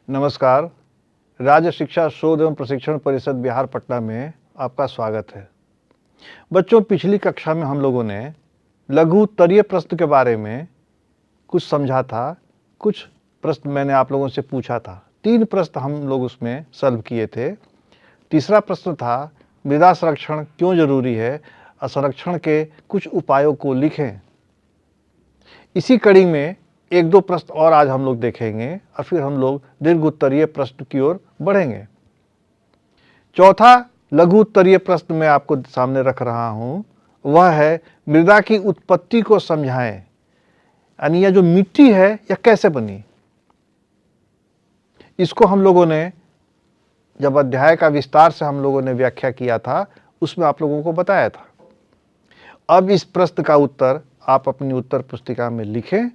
नमस्कार। राज्य शिक्षा शोध एवं प्रशिक्षण परिषद बिहार पटना में आपका स्वागत है। बच्चों, पिछली कक्षा में हम लोगों ने लघु उत्तरीय प्रश्न के बारे में कुछ समझा था। कुछ प्रश्न मैंने आप लोगों से पूछा था। 3 प्रश्न हम लोग उसमें सॉल्व किए थे। तीसरा प्रश्न था मृदा संरक्षण क्यों जरूरी है, संरक्षण के कुछ उपायों को लिखें। इसी कड़ी में 1-2 प्रश्न और आज हम लोग देखेंगे और फिर हम लोग दीर्घ उत्तरीय प्रश्न की ओर बढ़ेंगे। चौथा लघु उत्तरीय प्रश्न मैं आपको सामने रख रहा हूं, वह है मृदा की उत्पत्ति को समझाएं। यानी यह जो मिट्टी है यह कैसे बनी। इसको हम लोगों ने जब अध्याय का विस्तार से हम लोगों ने व्याख्या किया था उसमें आप लोगों को बताया था। अब इस प्रश्न का उत्तर आप अपनी उत्तर पुस्तिका में लिखें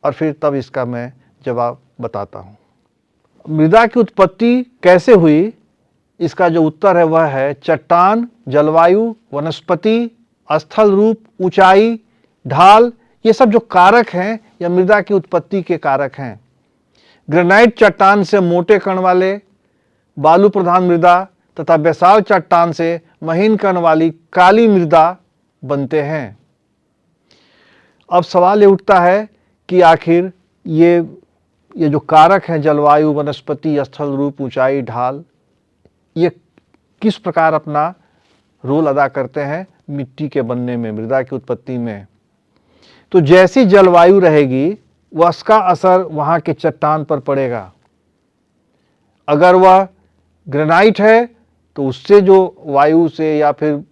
और फिर तब इसका मैं जवाब बताता हूं। मृदा की उत्पत्ति कैसे हुई, इसका जो उत्तर है वह है चट्टान, जलवायु, वनस्पति, स्थल रूप, ऊंचाई, ढाल, ये सब जो कारक हैं यह मृदा की उत्पत्ति के कारक हैं। ग्रेनाइट चट्टान से मोटे कण वाले बालू प्रधान मृदा तथा बेसाल्ट चट्टान से महीन कण वाली काली मृदा बनते हैं। अब सवाल ये उठता है कि आखिर ये जो कारक हैं जलवायु, वनस्पति, स्थल रूप, ऊंचाई, ढाल, ये किस प्रकार अपना रोल अदा करते हैं मिट्टी के बनने में, मृदा की उत्पत्ति में। तो जैसी जलवायु रहेगी वह उसका असर वहां के चट्टान पर पड़ेगा। अगर वह ग्रेनाइट है तो उससे जो वायु से या फिर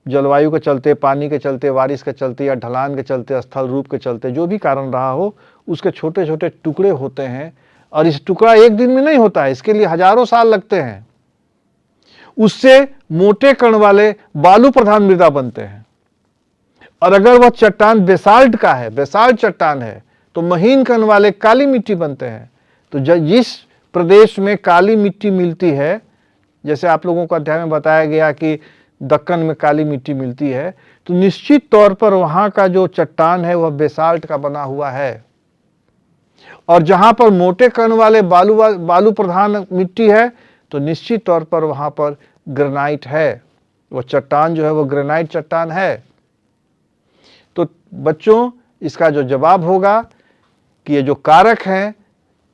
जलवायु के चलते, पानी के चलते, बारिश के चलते या ढलान के चलते, स्थल रूप के चलते, जो भी कारण रहा हो, उसके छोटे छोटे टुकड़े होते हैं और इस टुकड़ा एक दिन में नहीं होता है, इसके लिए हजारों साल लगते हैं। उससे मोटे कण वाले बालू प्रधान मृदा बनते हैं। और अगर वह चट्टान बेसाल्ट का है, बेसाल्ट चट्टान है, तो महीन कण वाले काली मिट्टी बनते हैं। तो जिस प्रदेश में काली मिट्टी मिलती है, जैसे आप लोगों को अध्याय में बताया गया कि दक्कन में काली मिट्टी मिलती है, तो निश्चित तौर पर वहां का जो चट्टान है वह बेसाल्ट का बना हुआ है। और जहां पर मोटे कण वाले बालू प्रधान मिट्टी है तो निश्चित तौर पर वहां पर ग्रेनाइट है। वह चट्टान जो है वह ग्रेनाइट चट्टान है। तो बच्चों, इसका जो जवाब होगा कि ये जो कारक हैं,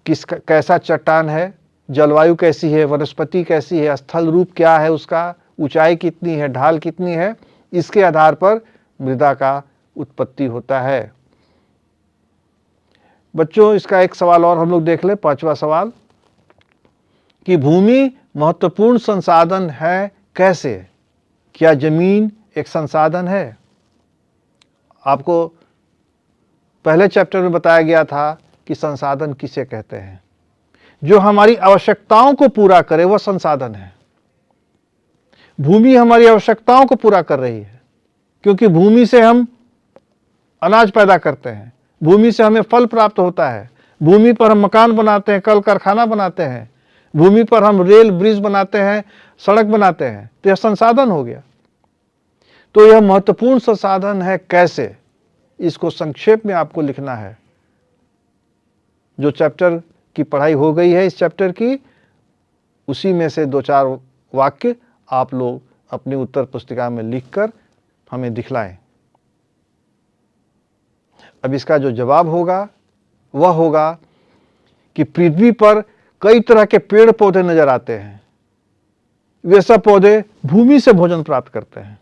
कैसा चट्टान है, जलवायु कैसी है, वनस्पति कैसी है, स्थल रूप क्या है, उसका ऊंचाई कितनी है, ढाल कितनी है, इसके आधार पर मृदा का उत्पत्ति होता है। बच्चों, इसका एक सवाल और हम लोग देख ले, 5वां सवाल, कि भूमि महत्वपूर्ण संसाधन है कैसे। क्या जमीन एक संसाधन है। आपको पहले चैप्टर में बताया गया था कि संसाधन किसे कहते हैं। जो हमारी आवश्यकताओं को पूरा करे वह संसाधन है। भूमि हमारी आवश्यकताओं को पूरा कर रही है, क्योंकि भूमि से हम अनाज पैदा करते हैं, भूमि से हमें फल प्राप्त होता है, भूमि पर हम मकान बनाते हैं, कल कारखाना बनाते हैं, भूमि पर हम रेल ब्रिज बनाते हैं, सड़क बनाते हैं। तो यह संसाधन हो गया। तो यह महत्वपूर्ण संसाधन है कैसे, इसको संक्षेप में आपको लिखना है। जो चैप्टर की पढ़ाई हो गई है इस चैप्टर की, उसी में से 2-4 वाक्य आप लोग अपनी उत्तर पुस्तिका में लिखकर हमें दिखलाएं। अब इसका जो जवाब होगा वह होगा कि पृथ्वी पर कई तरह के पेड़ पौधे नजर आते हैं। वे सब पौधे भूमि से भोजन प्राप्त करते हैं।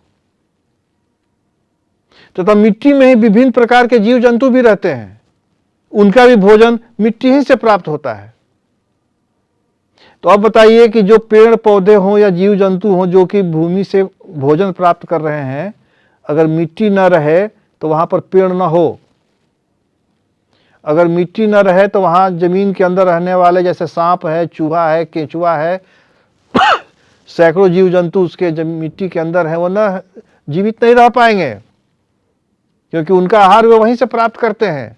तथा मिट्टी में ही विभिन्न प्रकार के जीव जंतु भी रहते हैं, उनका भी भोजन मिट्टी ही से प्राप्त होता है। तो अब बताइए कि जो पेड़ पौधे हों या जीव जंतु हों जो कि भूमि से भोजन प्राप्त कर रहे हैं, अगर मिट्टी न रहे तो वहां पर पेड़ न हो। अगर मिट्टी न रहे तो वहां जमीन के अंदर रहने वाले जैसे सांप है, चूहा है, केंचुआ है, सैकड़ों जीव जंतु उसके मिट्टी के अंदर है, वो न जीवित नहीं रह पाएंगे, क्योंकि उनका आहार वे वहीं से प्राप्त करते हैं।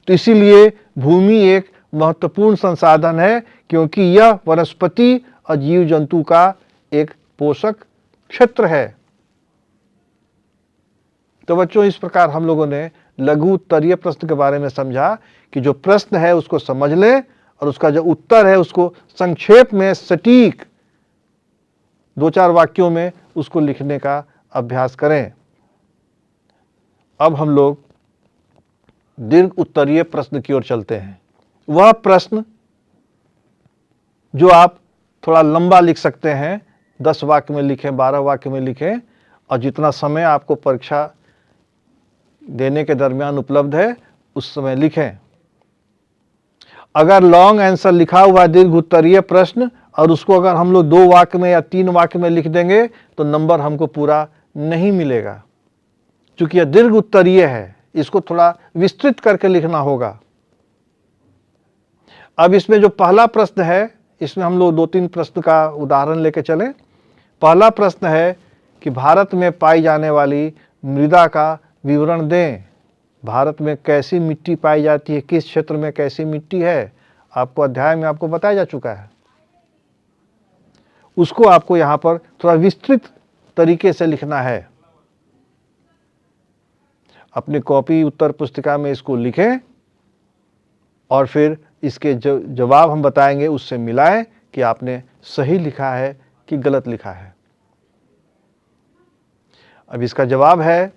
तो इसीलिए भूमि एक महत्वपूर्ण संसाधन है, क्योंकि यह वनस्पति और जीव जंतु का एक पोषक क्षेत्र है। तो बच्चों, इस प्रकार हम लोगों ने लघु उत्तरीय प्रश्न के बारे में समझा कि जो प्रश्न है उसको समझ लें और उसका जो उत्तर है उसको संक्षेप में सटीक 2-4 वाक्यों में उसको लिखने का अभ्यास करें। अब हम लोग दीर्घ उत्तरीय प्रश्न की ओर चलते हैं। वह प्रश्न जो आप थोड़ा लंबा लिख सकते हैं, 10 वाक्य में लिखें, 12 वाक्य में लिखें, और जितना समय आपको परीक्षा देने के दरमियान उपलब्ध है उस समय लिखें। अगर लॉन्ग आंसर लिखा हुआ है दीर्घ उत्तरीय प्रश्न और उसको अगर हम लोग 2 वाक्य में या 3 वाक्य में लिख देंगे तो नंबर हमको पूरा नहीं मिलेगा। क्योंकि यह दीर्घ उत्तरीय है, इसको थोड़ा विस्तृत करके लिखना होगा। अब इसमें जो पहला प्रश्न है, इसमें हम लोग 2-3 प्रश्न का उदाहरण लेके चलें। पहला प्रश्न है कि भारत में पाई जाने वाली मृदा का विवरण दें। भारत में कैसी मिट्टी पाई जाती है, किस क्षेत्र में कैसी मिट्टी है, आपको अध्याय में आपको बताया जा चुका है। उसको आपको यहां पर थोड़ा विस्तृत तरीके से लिखना है। अपनी कॉपी उत्तर पुस्तिका में इसको लिखें और फिर इसके जवाब हम बताएंगे, उससे मिलाएं कि आपने सही लिखा है कि गलत लिखा है। अब इसका जवाब है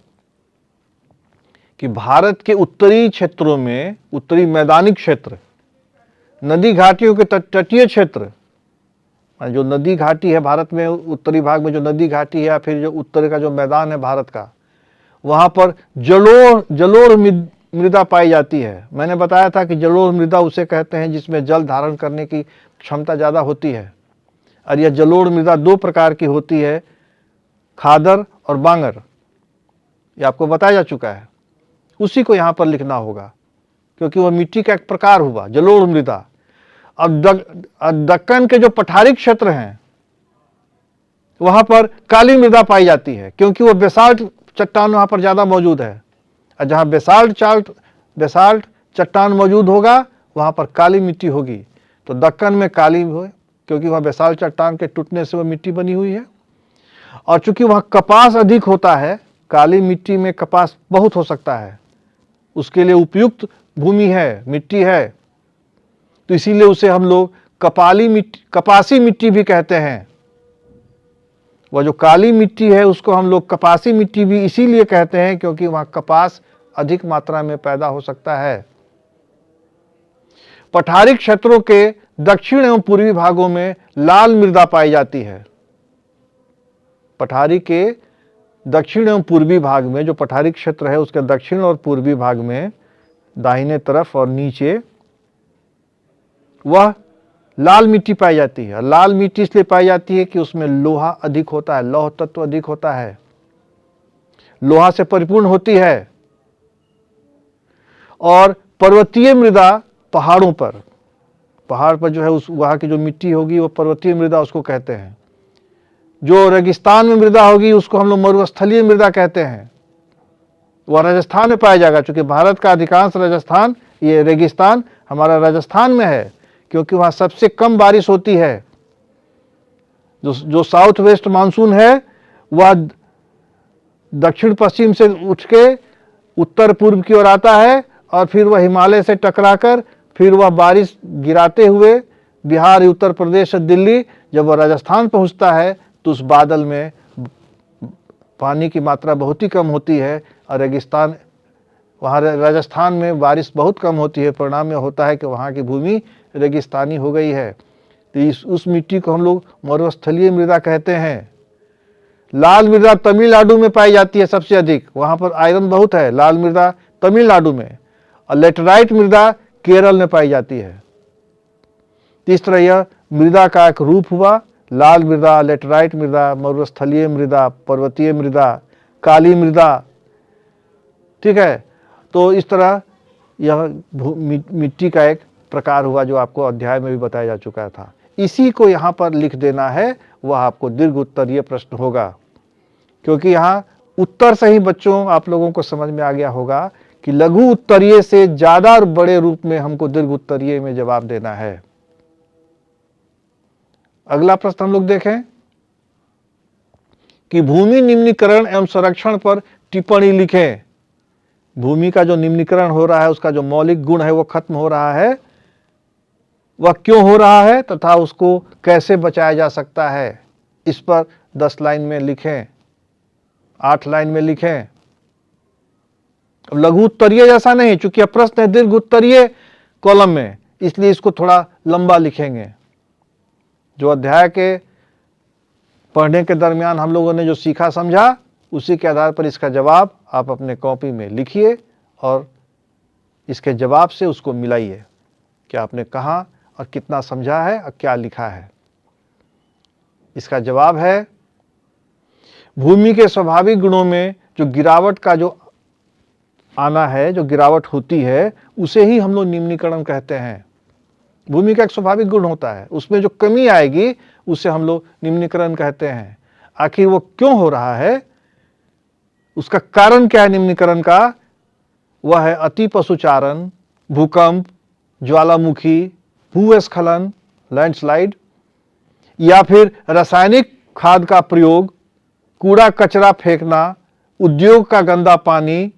कि भारत के उत्तरी क्षेत्रों में, उत्तरी मैदानी क्षेत्र, नदी घाटियों के तटीय क्षेत्र, जो नदी घाटी है भारत में, उत्तरी भाग में जो नदी घाटी है या फिर जो उत्तर का जो मैदान है भारत का, वहां पर जलोढ़ मृदा पाई जाती है। मैंने बताया था कि जलोढ़ मृदा उसे कहते हैं जिसमें जल धारण करने की क्षमता ज्यादा होती है। और यह जलोढ़ मृदा 2 प्रकार की होती है, खादर और बांगर। ये आपको बताया जा चुका है। उसी को यहां पर लिखना होगा क्योंकि वह मिट्टी का एक प्रकार हुआ, जलोढ़ मृदा। अब दक्कन के जो पठारी क्षेत्र हैं वहां पर काली मृदा पाई जाती है क्योंकि वह बेसाल्ट चट्टान वहां पर ज्यादा मौजूद है। और जहां बेसाल्ट चट्टान मौजूद होगा वहां पर काली मिट्टी होगी। तो दक्कन में काली हो क्योंकि वहां बेसाल्ट चट्टान के टूटने से वह मिट्टी बनी हुई है। और चूंकि वहां कपास अधिक होता है, काली मिट्टी में कपास बहुत हो सकता है, उसके लिए उपयुक्त भूमि है, मिट्टी है, तो इसीलिए उसे हम लोग कपासी मिट्टी भी कहते हैं। वह जो काली मिट्टी है उसको हम लोग कपासी मिट्टी भी इसीलिए कहते हैं क्योंकि वहां कपास अधिक मात्रा में पैदा हो सकता है। पठारी क्षेत्रों के दक्षिण एवं पूर्वी भागों में लाल मृदा पाई जाती है। पठारी के दक्षिण एवं पूर्वी भाग में, जो पठारी क्षेत्र है उसके दक्षिण और पूर्वी भाग में दाहिने तरफ और नीचे वह लाल मिट्टी पाई जाती है। लाल मिट्टी इसलिए पाई जाती है कि उसमें लोहा अधिक होता है, लौह तत्व अधिक होता है, लोहा से परिपूर्ण होती है। और पर्वतीय मृदा पहाड़ों पर, पहाड़ पर जो है उस वहां की जो मिट्टी होगी वो पर्वतीय मृदा उसको कहते हैं। जो रेगिस्तान में मृदा होगी उसको हम लोग मरुस्थलीय मृदा कहते हैं। वह राजस्थान में पाया जाएगा, क्योंकि भारत का अधिकांश राजस्थान, ये रेगिस्तान हमारा राजस्थान में है क्योंकि वहां सबसे कम बारिश होती है। जो साउथ वेस्ट मानसून है वह दक्षिण पश्चिम से उठ के उत्तर पूर्व की ओर आता है और फिर वह हिमालय से टकराकर फिर वह बारिश गिराते हुए बिहार, उत्तर प्रदेश, दिल्ली, जब वह राजस्थान पहुंचता है तो उस बादल में पानी की मात्रा बहुत ही कम होती है और रेगिस्तान, वहाँ राजस्थान में बारिश बहुत कम होती है। परिणाम में होता है कि वहाँ की भूमि रेगिस्तानी हो गई है। तो उस मिट्टी को हम लोग मरुस्थलीय मृदा कहते हैं। लाल मृदा तमिलनाडु में पाई जाती है सबसे अधिक, वहाँ पर आयरन बहुत है। लाल मृदा तमिलनाडु में, और लेटराइट मृदा केरल में पाई जाती है। इस तरह यह मृदा का एक रूप हुआ, लाल मृदा, लेटराइट मृदा, मरुस्थलीय मृदा, पर्वतीय मृदा, काली मृदा। ठीक है, तो इस तरह यह मिट्टी का एक प्रकार हुआ जो आपको अध्याय में भी बताया जा चुका था। इसी को यहाँ पर लिख देना है, वह आपको दीर्घ उत्तरीय प्रश्न होगा। क्योंकि यहाँ उत्तर से ही बच्चों आप लोगों को समझ में आ गया होगा कि लघु उत्तरीय से ज्यादा और बड़े रूप में हमको दीर्घ उत्तरीय में जवाब देना है। अगला प्रश्न हम लोग देखें कि भूमि निम्नीकरण एवं संरक्षण पर टिप्पणी लिखें। भूमि का जो निम्नीकरण हो रहा है, उसका जो मौलिक गुण है वो खत्म हो रहा है, वह क्यों हो रहा है तथा उसको कैसे बचाया जा सकता है, इस पर 10 लाइन में लिखें, 8 लाइन में लिखें। लघु उत्तरीय जैसा नहीं, चूंकि प्रश्न है दीर्घ उत्तरीय कॉलम में, इसलिए इसको थोड़ा लंबा लिखेंगे। जो अध्याय के पढ़ने के दरमियान हम लोगों ने जो सीखा समझा, उसी के आधार पर इसका जवाब आप अपने कॉपी में लिखिए और इसके जवाब से उसको मिलाइए कि आपने कहाँ और कितना समझा है और क्या लिखा है। इसका जवाब है, भूमि के स्वाभाविक गुणों में जो गिरावट का जो आना है, जो गिरावट होती है, उसे ही हम लोग निम्नीकरण कहते हैं। भूमि का एक स्वाभाविक गुण होता है, उसमें जो कमी आएगी उसे हम लोग निम्नीकरण कहते हैं। आखिर वो क्यों हो रहा है, उसका कारण क्या है निम्नीकरण का? वह है अति पशुचारण, भूकंप, ज्वालामुखी, भूस्खलन, लैंडस्लाइड, या फिर रासायनिक खाद का प्रयोग, कूड़ा कचरा फेंकना, उद्योग का गंदा पानी,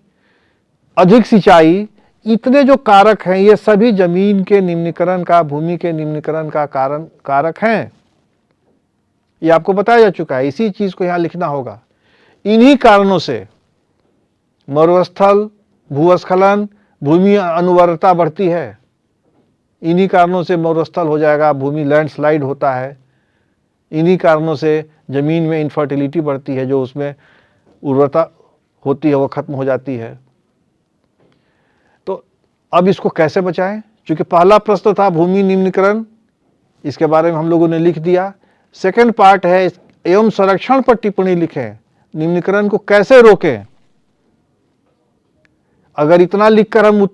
अधिक सिंचाई। इतने जो कारक हैं, ये सभी जमीन के निम्नीकरण का, भूमि के निम्नीकरण का कारक हैं। ये आपको बताया जा चुका है, इसी चीज को यहां लिखना होगा। इन्हीं कारणों से मरुस्थल, भूस्खलन, भूमि अनुवर्रता बढ़ती है। इन्हीं कारणों से मरुस्थल हो जाएगा, भूमि लैंडस्लाइड होता है। इन्हीं कारणों से जमीन में इनफर्टिलिटी बढ़ती है, जो उसमें उर्वरता होती है वो खत्म हो जाती है। तो अब इसको कैसे बचाएं? क्योंकि पहला प्रश्न था भूमि निम्नीकरण, इसके बारे में हम लोगों ने लिख दिया। सेकंड पार्ट है एवं संरक्षण पर टिप्पणी लिखें, निम्नीकरण को कैसे रोकें। अगर इतना लिखकर हम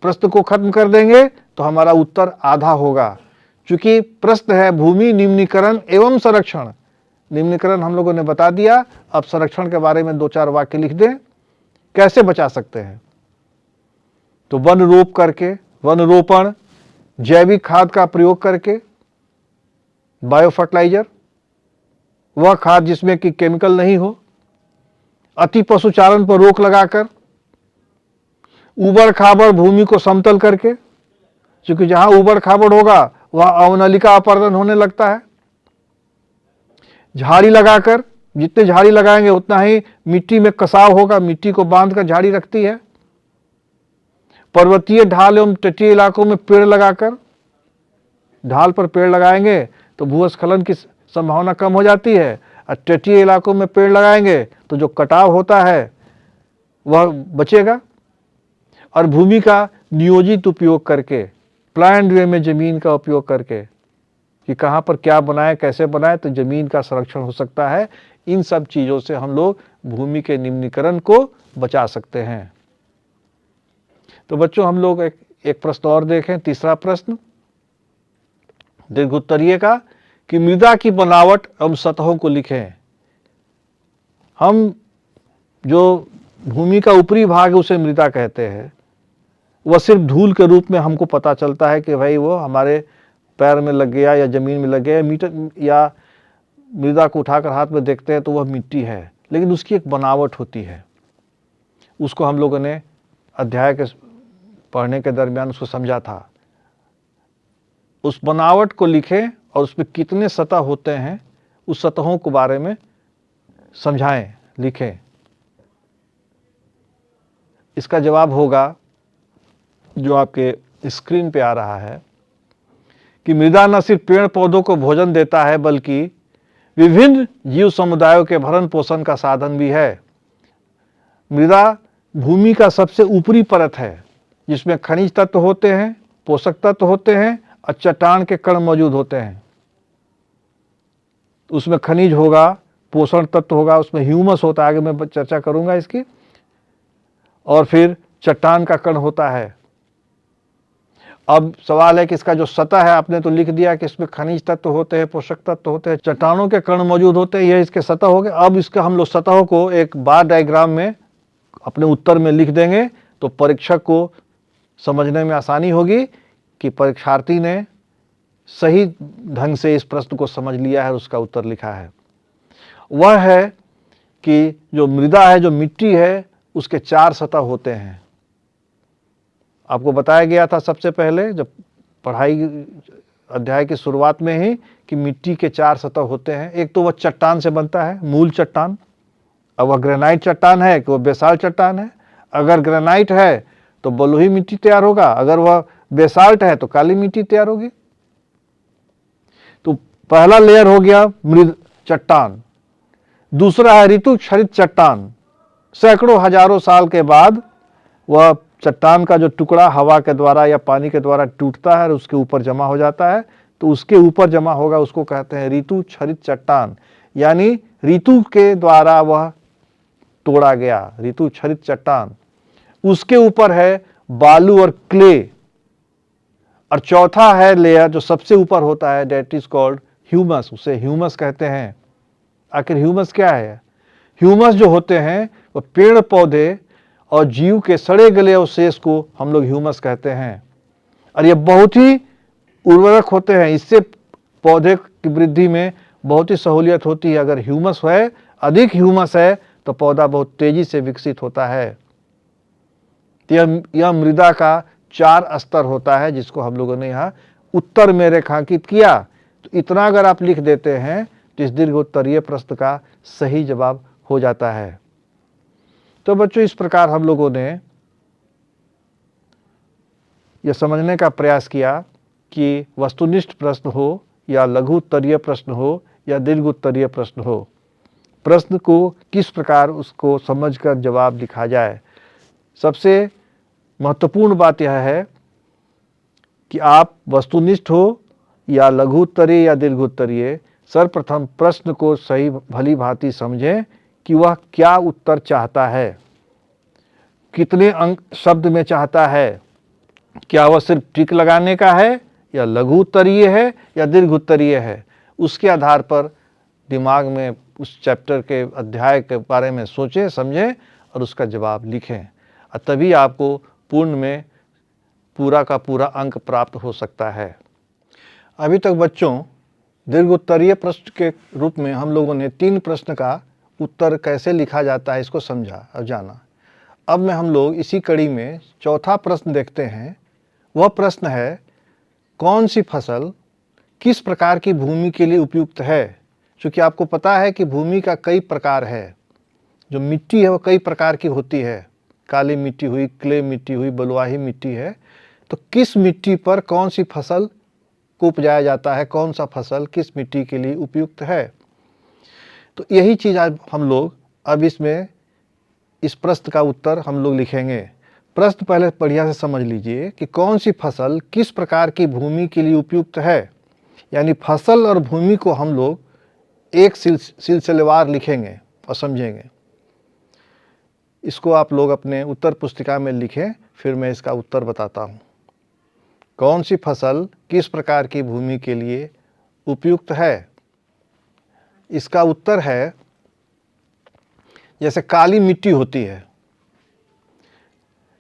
प्रश्न को खत्म कर देंगे तो हमारा उत्तर आधा होगा। क्योंकि प्रश्न है भूमि निम्नीकरण एवं संरक्षण। निम्नीकरण हम लोगों ने बता दिया, अब संरक्षण के बारे में 2-4 वाक्य लिख दें, कैसे बचा सकते हैं। तो वन रोप करके, वन रोपण, जैविक खाद का प्रयोग करके, बायो फर्टिलाइजर, वह खाद जिसमें कि केमिकल नहीं हो, अति पशुचारण पर रोक लगाकर, उबड़ खाबड़ भूमि को समतल करके, क्योंकि जहां उबड़ खाबड़ होगा वहां अवनलिका अपरदन होने लगता है। झाड़ी लगाकर, जितने झाड़ी लगाएंगे उतना ही मिट्टी में कसाव होगा, मिट्टी को बांधकर झाड़ी रखती है। पर्वतीय ढाल एवं तटीय इलाकों में पेड़ लगाकर, ढाल पर पेड़ लगाएंगे तो भूस्खलन की संभावना कम हो जाती है, और तटीय इलाकों में पेड़ लगाएंगे तो जो कटाव होता है वह बचेगा। और भूमि का नियोजित उपयोग करके, प्लान्ड वे में जमीन का उपयोग करके, कि कहां पर क्या बनाए, कैसे बनाए, तो जमीन का संरक्षण हो सकता है। इन सब चीजों से हम लोग भूमि के निम्नीकरण को बचा सकते हैं। तो बच्चों, हम लोग एक प्रश्न और देखें, तीसरा प्रश्न दीर्घ उत्तरीय का, कि मृदा की बनावट एवं सतहों को लिखें। हम जो भूमि का ऊपरी भाग है उसे मृदा कहते हैं। वह सिर्फ धूल के रूप में हमको पता चलता है कि भाई वो हमारे पैर में लग गया या जमीन में लग गया, मीटर या मृदा को उठाकर हाथ में देखते हैं तो वह मिट्टी है, लेकिन उसकी एक बनावट होती है। उसको हम लोगों ने अध्याय के पढ़ने के दरमियान उसको समझा था। उस बनावट को लिखें और उसमें कितने सतह होते हैं, उस सतहों के बारे में समझाएं, लिखें। इसका जवाब होगा जो आपके स्क्रीन पे आ रहा है, कि मृदा न सिर्फ पेड़ पौधों को भोजन देता है बल्कि विभिन्न जीव समुदायों के भरण पोषण का साधन भी है। मृदा भूमि का सबसे ऊपरी परत है, जिसमें खनिज तत्व होते हैं, पोषक तत्व होते हैं और चट्टान के कण मौजूद होते हैं। उसमें खनिज होगा, पोषण तत्व होगा, उसमें ह्यूमस होता है, आगे मैं चर्चा करूंगा इसकी, और फिर चट्टान का कण होता है। अब सवाल है कि इसका जो सतह है, आपने तो लिख दिया कि इसमें खनिज तत्व होते हैं, पोषक तत्व होते हैं, चट्टानों के कण मौजूद होते हैं, यह इसके सतह हो गए। अब इसका हम लोग सतहों को एक बार डायग्राम में अपने उत्तर में लिख देंगे तो परीक्षक को समझने में आसानी होगी कि परीक्षार्थी ने सही ढंग से इस प्रश्न को समझ लिया है और उसका उत्तर लिखा है। वह है कि जो मृदा है, जो मिट्टी है, उसके 4 सतह होते हैं। आपको बताया गया था सबसे पहले जब पढ़ाई अध्याय की शुरुआत में ही कि मिट्टी के 4 सतह होते हैं। एक तो वह चट्टान से बनता है, मूल चट्टान। अब वह ग्रेनाइट चट्टान है कि वह बेसाल्ट चट्टान है। अगर ग्रेनाइट है तो बलुई मिट्टी तैयार होगा, अगर वह बेसाल्ट है तो काली मिट्टी तैयार होगी। तो पहला लेयर हो गया मृद चट्टान। दूसरा है ऋतु क्षरित चट्टान। सैकड़ों हजारों साल के बाद वह चट्टान का जो टुकड़ा हवा के द्वारा या पानी के द्वारा टूटता है और उसके ऊपर जमा हो जाता है, तो उसके ऊपर जमा होगा, उसको कहते हैं ऋतु क्षरित चट्टान। यानी ऋतु के द्वारा वह तोड़ा गया, ऋतु क्षरित चट्टान। उसके ऊपर है बालू और क्ले। और चौथा है लेयर जो सबसे ऊपर होता है, दैट इज कॉल्ड ह्यूमस। उसे ह्यूमस कहते हैं। आखिर ह्यूमस क्या है? ह्यूमस जो होते हैं वो पेड़ पौधे और जीव के सड़े गले अवशेष को हम लोग ह्यूमस कहते हैं। और ये बहुत ही उर्वरक होते हैं, इससे पौधे की वृद्धि में बहुत ही सहूलियत होती है। अगर ह्यूमस है, अधिक ह्यूमस है, तो पौधा बहुत तेजी से विकसित होता है। यह मृदा का 4 स्तर होता है, जिसको हम लोगों ने यहाँ उत्तर में रेखांकित किया। तो इतना अगर आप लिख देते हैं तो इस दीर्घोत्तरीय प्रश्न का सही जवाब हो जाता है। तो बच्चों, इस प्रकार हम लोगों ने यह समझने का प्रयास किया कि वस्तुनिष्ठ प्रश्न हो या लघु उत्तरीय प्रश्न हो या दीर्घ उत्तरीय प्रश्न हो, प्रश्न को किस प्रकार उसको समझकर जवाब लिखा जाए। सबसे महत्वपूर्ण बात यह है कि आप वस्तुनिष्ठ हो या लघु उत्तरीय या दीर्घ उत्तरीय, सर्वप्रथम प्रश्न को सही भली भांति समझें कि वह क्या उत्तर चाहता है, कितने अंक शब्द में चाहता है, क्या वह सिर्फ टिक लगाने का है या लघु उत्तरीय है या दीर्घ उत्तरीय है। उसके आधार पर दिमाग में उस चैप्टर के अध्याय के बारे में सोचें, समझें और उसका जवाब लिखें, और तभी आपको पूर्ण में पूरा का पूरा अंक प्राप्त हो सकता है। अभी तक बच्चों, दीर्घ उत्तरीय प्रश्न के रूप में हम लोगों ने 3 प्रश्न का उत्तर कैसे लिखा जाता है इसको समझा और जाना। अब में हम लोग इसी कड़ी में चौथा प्रश्न देखते हैं। वह प्रश्न है, कौन सी फसल किस प्रकार की भूमि के लिए उपयुक्त है। क्योंकि आपको पता है कि भूमि का कई प्रकार है, जो मिट्टी है वो कई प्रकार की होती है। काली मिट्टी हुई, क्ले मिट्टी हुई, बलुआही मिट्टी है। तो किस मिट्टी पर कौन सी फसल को उपजाया जाता है, कौन सा फसल किस मिट्टी के लिए उपयुक्त है। तो यही चीज़ आज हम लोग अब इसमें इस प्रश्न का उत्तर हम लोग लिखेंगे। प्रश्न पहले बढ़िया से समझ लीजिए कि कौन सी फसल किस प्रकार की भूमि के लिए उपयुक्त है। यानी फसल और भूमि को हम लोग एक सिलसिलेवार लिखेंगे और समझेंगे। इसको आप लोग अपने उत्तर पुस्तिका में लिखें, फिर मैं इसका उत्तर बताता हूँ। कौन सी फसल किस प्रकार की भूमि के लिए उपयुक्त है। इसका उत्तर है, जैसे काली मिट्टी होती है,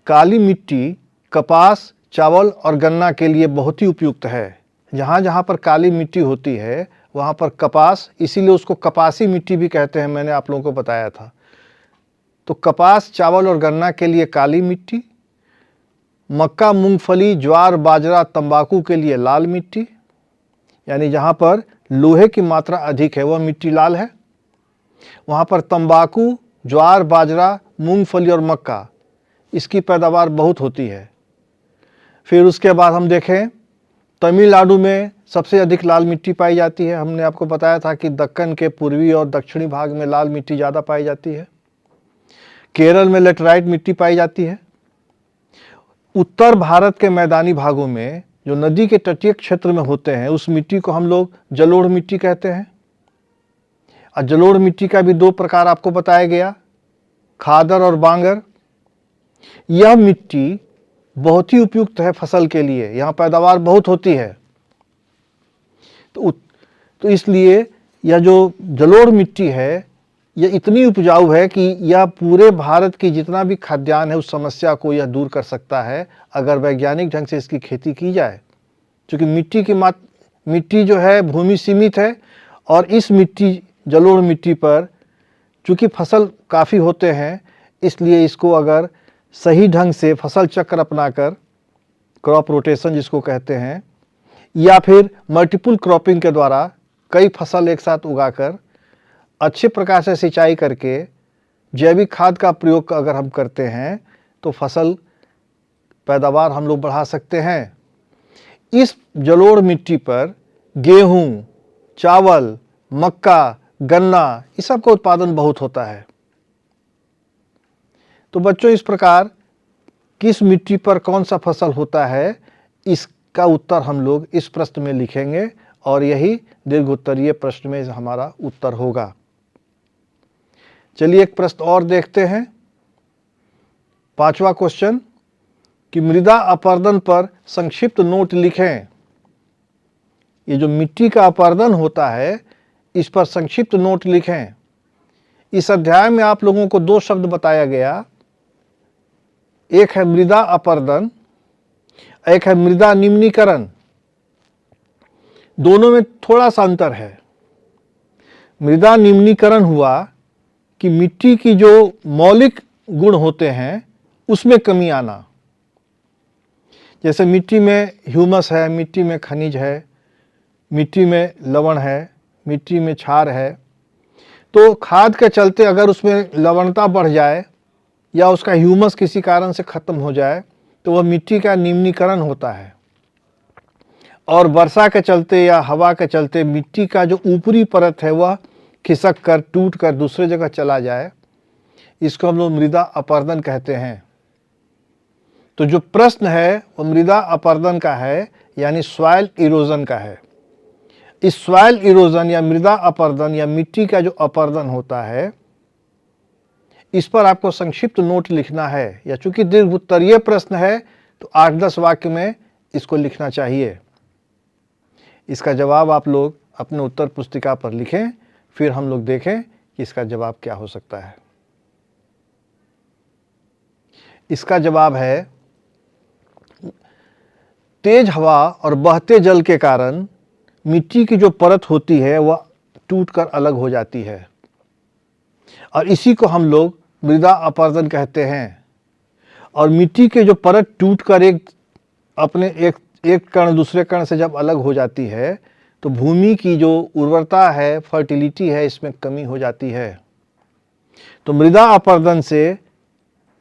काली मिट्टी कपास, चावल और गन्ना के लिए बहुत ही उपयुक्त है। जहाँ जहाँ पर काली मिट्टी होती है वहाँ पर कपास, इसीलिए उसको कपासी मिट्टी भी कहते हैं, मैंने आप लोगों को बताया था। तो कपास, चावल और गन्ना के लिए काली मिट्टी, मक्का, मूंगफली, ज्वार, बाजरा, तंबाकू के लिए लाल मिट्टी, यानी जहाँ पर लोहे की मात्रा अधिक है वह मिट्टी लाल है। वहाँ पर तंबाकू, ज्वार, बाजरा, मूंगफली और मक्का, इसकी पैदावार बहुत होती है। फिर उसके बाद हम देखें, तमिलनाडु में सबसे अधिक लाल मिट्टी पाई जाती है। हमने आपको बताया था कि दक्कन के पूर्वी और दक्षिणी भाग में लाल मिट्टी ज़्यादा पाई जाती है। केरल में लेटराइट मिट्टी पाई जाती है। उत्तर भारत के मैदानी भागों में जो नदी के तटीय क्षेत्र में होते हैं उस मिट्टी को हम लोग जलोढ़ मिट्टी कहते हैं। और जलोढ़ मिट्टी का भी 2 प्रकार आपको बताया गया, खादर और बांगर। यह मिट्टी बहुत ही उपयुक्त है फसल के लिए, यहाँ पैदावार बहुत होती है। तो इसलिए यह जो जलोढ़ मिट्टी है यह इतनी उपजाऊ है कि यह पूरे भारत की जितना भी खाद्यान्न है उस समस्या को यह दूर कर सकता है अगर वैज्ञानिक ढंग से इसकी खेती की जाए। क्योंकि मिट्टी जो है भूमि सीमित है, और इस मिट्टी, जलोढ़ मिट्टी पर चूँकि फसल काफ़ी होते हैं, इसलिए इसको अगर सही ढंग से फसल चक्र अपनाकर, क्रॉप रोटेशन जिसको कहते हैं, या फिर मल्टीपल क्रॉपिंग के द्वारा कई फसल एक साथ उगाकर अच्छे प्रकार से सिंचाई करके जैविक खाद का प्रयोग अगर हम करते हैं तो फसल पैदावार हम लोग बढ़ा सकते हैं। इस जलोढ़ मिट्टी पर गेहूं, चावल, मक्का, गन्ना इस सब का उत्पादन बहुत होता है। तो बच्चों, इस प्रकार किस मिट्टी पर कौन सा फसल होता है, इसका उत्तर हम लोग इस प्रश्न में लिखेंगे और यही दीर्घ उत्तरीय प्रश्न में हमारा उत्तर होगा। चलिए एक प्रश्न और देखते हैं। 5वां क्वेश्चन कि मृदा अपरदन पर संक्षिप्त नोट लिखें। ये जो मिट्टी का अपरदन होता है इस पर संक्षिप्त नोट लिखें। इस अध्याय में आप लोगों को 2 शब्द बताया गया, एक है मृदा अपरदन, एक है मृदा निम्नीकरण। दोनों में थोड़ा सा अंतर है। मृदा निम्नीकरण हुआ कि मिट्टी की जो मौलिक गुण होते हैं उसमें कमी आना, जैसे मिट्टी में ह्यूमस है, मिट्टी में खनिज है, मिट्टी में लवण है, मिट्टी में क्षार है। तो खाद के चलते अगर उसमें लवणता बढ़ जाए या उसका ह्यूमस किसी कारण से खत्म हो जाए तो वह मिट्टी का निम्नीकरण होता है। और वर्षा के चलते या हवा के चलते मिट्टी का जो ऊपरी परत है वह खिसक कर टूट कर दूसरे जगह चला जाए, इसको हम लोग मृदा अपरदन कहते हैं। तो जो प्रश्न है वो मृदा अपरदन का है, यानी सॉइल इरोजन का है। इस सॉइल इरोजन या मृदा अपरदन या मिट्टी का जो अपरदन होता है इस पर आपको संक्षिप्त नोट लिखना है। या चूंकि दीर्घ उत्तरीय प्रश्न है तो 8-10 वाक्य में इसको लिखना चाहिए। इसका जवाब आप लोग अपने उत्तर पुस्तिका पर लिखें, फिर हम लोग देखें कि इसका जवाब क्या हो सकता है। इसका जवाब है तेज हवा और बहते जल के कारण मिट्टी की जो परत होती है वह टूटकर अलग हो जाती है और इसी को हम लोग मृदा अपरदन कहते हैं। और मिट्टी के जो परत टूटकर एक कण दूसरे कण से जब अलग हो जाती है तो भूमि की जो उर्वरता है, फर्टिलिटी है, इसमें कमी हो जाती है। तो मृदा अपरदन से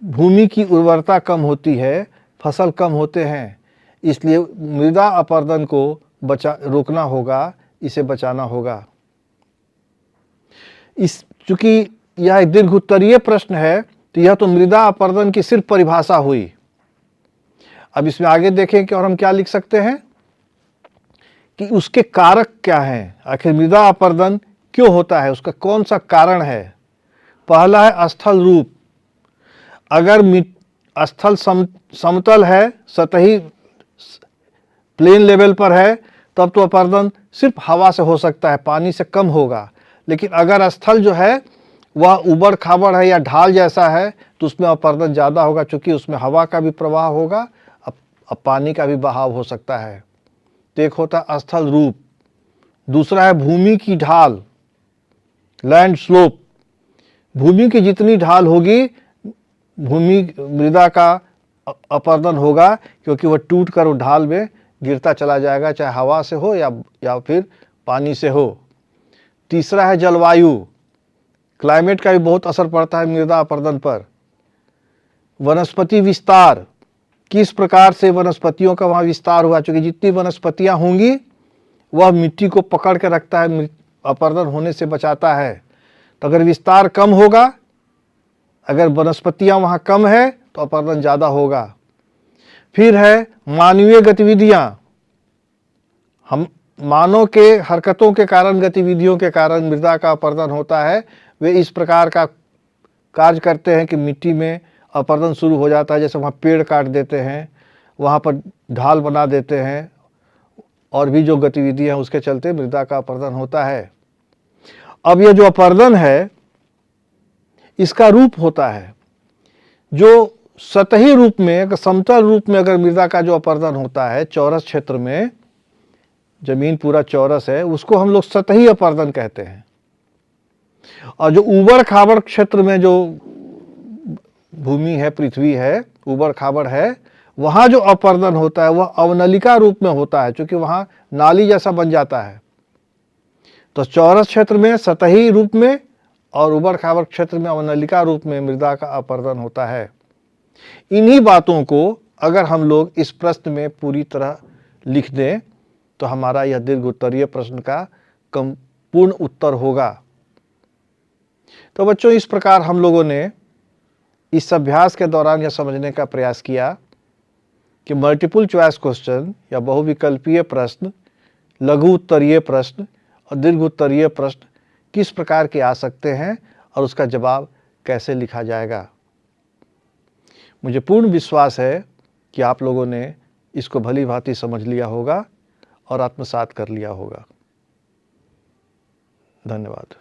भूमि की उर्वरता कम होती है, फसल कम होते हैं। इसलिए मृदा अपरदन को रोकना होगा, इसे बचाना होगा। चूंकि यह एक दीर्घ उत्तरीय प्रश्न है तो यह तो मृदा अपरदन की सिर्फ परिभाषा हुई। अब इसमें आगे देखें कि और हम क्या लिख सकते हैं कि उसके कारक क्या हैं, आखिर मृदा अपरदन क्यों होता है, उसका कौन सा कारण है। पहला है स्थल रूप। अगर स्थल समतल है, सतही प्लेन लेवल पर है, तब तो अपरदन सिर्फ हवा से हो सकता है, पानी से कम होगा। लेकिन अगर स्थल जो है वह उबड़ खाबड़ है या ढाल जैसा है तो उसमें अपरदन ज़्यादा होगा, क्योंकि उसमें हवा का भी प्रवाह होगा, अब पानी का भी बहाव हो सकता है। तो एक होता है स्थल रूप, दूसरा है भूमि की ढाल, लैंड स्लोप। भूमि की जितनी ढाल होगी भूमि मृदा का अपरदन होगा, क्योंकि वह टूट कर वो ढाल में गिरता चला जाएगा, चाहे हवा से हो या फिर पानी से हो। तीसरा है जलवायु, क्लाइमेट का भी बहुत असर पड़ता है मृदा अपरदन पर। वनस्पति विस्तार, किस प्रकार से वनस्पतियों का वहाँ विस्तार हुआ, क्योंकि जितनी वनस्पतियाँ होंगी वह मिट्टी को पकड़ के रखता है, अपरदन होने से बचाता है। तो अगर विस्तार कम होगा, अगर वनस्पतियाँ वहाँ कम है तो अपरदन ज़्यादा होगा। फिर है मानवीय गतिविधियाँ, हम मानव के हरकतों के कारण, गतिविधियों के कारण मृदा का अपरदन होता है। वे इस प्रकार का कार्य करते हैं कि मिट्टी में अपरदन शुरू हो जाता है। जैसे वहाँ पेड़ काट देते हैं, वहाँ पर ढाल बना देते हैं, और भी जो गतिविधियाँ हैं उसके चलते मृदा का अपरदन होता है। अब ये जो अपरदन है इसका रूप होता है, जो सतही रूप में, समतल रूप में अगर मृदा का जो अपरदन होता है, चौरस क्षेत्र में, जमीन पूरा चौरस है, उसको हम लोग सतही अपरदन कहते हैं। और जो ऊबड़ खाबड़ क्षेत्र में जो भूमि है, पृथ्वी है, ऊबड़ खाबड़ है, वहां जो अपर्दन होता है वह अवनलिका रूप में होता है, क्योंकि वहां नाली जैसा बन जाता है। तो चौरस क्षेत्र में सतही रूप में और उबड़ खाबड़ क्षेत्र में अवनलिका रूप में मृदा का अपर्दन होता है। इन्हीं बातों को अगर हम लोग इस प्रश्न में पूरी तरह लिख दें तो हमारा यह दीर्घ उत्तरीय प्रश्न का पूर्ण उत्तर होगा। तो बच्चों, इस प्रकार हम लोगों ने इस अभ्यास के दौरान यह समझने का प्रयास किया कि मल्टीपल चॉइस क्वेश्चन या बहुविकल्पीय प्रश्न, लघु उत्तरीय प्रश्न और दीर्घ उत्तरीय प्रश्न किस प्रकार के आ सकते हैं और उसका जवाब कैसे लिखा जाएगा। मुझे पूर्ण विश्वास है कि आप लोगों ने इसको भली भांति समझ लिया होगा और आत्मसात कर लिया होगा। धन्यवाद।